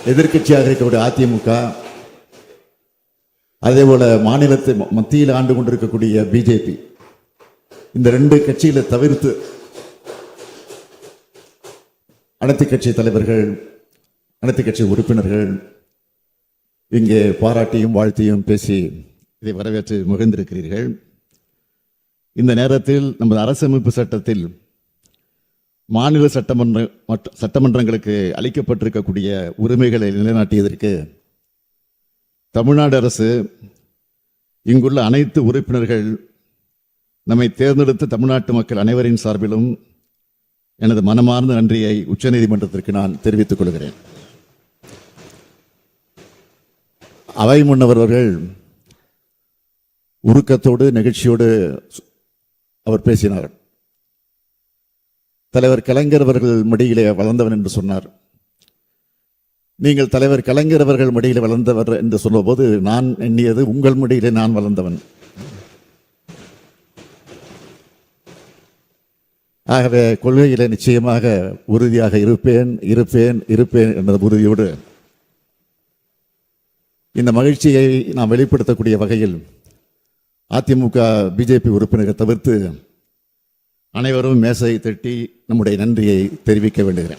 எதிர்க்கட்சியாக இருக்கக்கூடிய அதிமுக, அதே போல மாநிலத்தை மத்தியில் ஆண்டு கொண்டிருக்கக்கூடிய பிஜேபி, இந்த ரெண்டு கட்சிகளை தவிர்த்து அனைத்து கட்சி தலைவர்கள், அனைத்து கட்சி உறுப்பினர்கள் இங்கே பாராட்டியும் வாழ்த்தியும் பேசி இதை வரவேற்று மகிழ்ந்திருக்கிறீர்கள். இந்த நேரத்தில் நமது அரசமைப்பு சட்டத்தில் மாநில சட்டமன்றங்களுக்கு அளிக்கப்பட்டிருக்கக்கூடிய உரிமைகளை நிலைநாட்டியதற்கு தமிழ்நாடு அரசு, இங்குள்ள அனைத்து உறுப்பினர்கள், நம்மை தேர்ந்தெடுத்த தமிழ்நாட்டு மக்கள் அனைவரின் சார்பிலும் எனது மனமார்ந்த நன்றியை உச்சநீதிமன்றத்திற்கு நான் தெரிவித்துக் கொள்கிறேன். அவை முன்னவர்கள் உருக்கத்தோடு நெகிழ்ச்சியோடு அவர் பேசினார். தலைவர் கலைஞர் அவர்கள் மடியிலே வளர்ந்தவன் என்று சொன்னார். நீங்கள் தலைவர் கலைஞர் அவர்கள் மடியிலே வளர்ந்தவர் என்று சொல்லும்போது நான் எண்ணியது உங்கள் மடியிலே நான் வளர்ந்தவன். ஆகவே கொள்கையிலே நிச்சயமாக உறுதியாக இருப்பேன் இருப்பேன் இருப்பேன் என்ற உறுதியோடு இந்த மகிழ்ச்சியை நாம் வெளிப்படுத்தக்கூடிய வகையில் அதிமுக, பிஜேபி உறுப்பினர்கள் தவிர்த்து அனைவரும் மேசை தட்டி நம்முடைய நன்றியை தெரிவிக்க வேண்டுகிறேன்.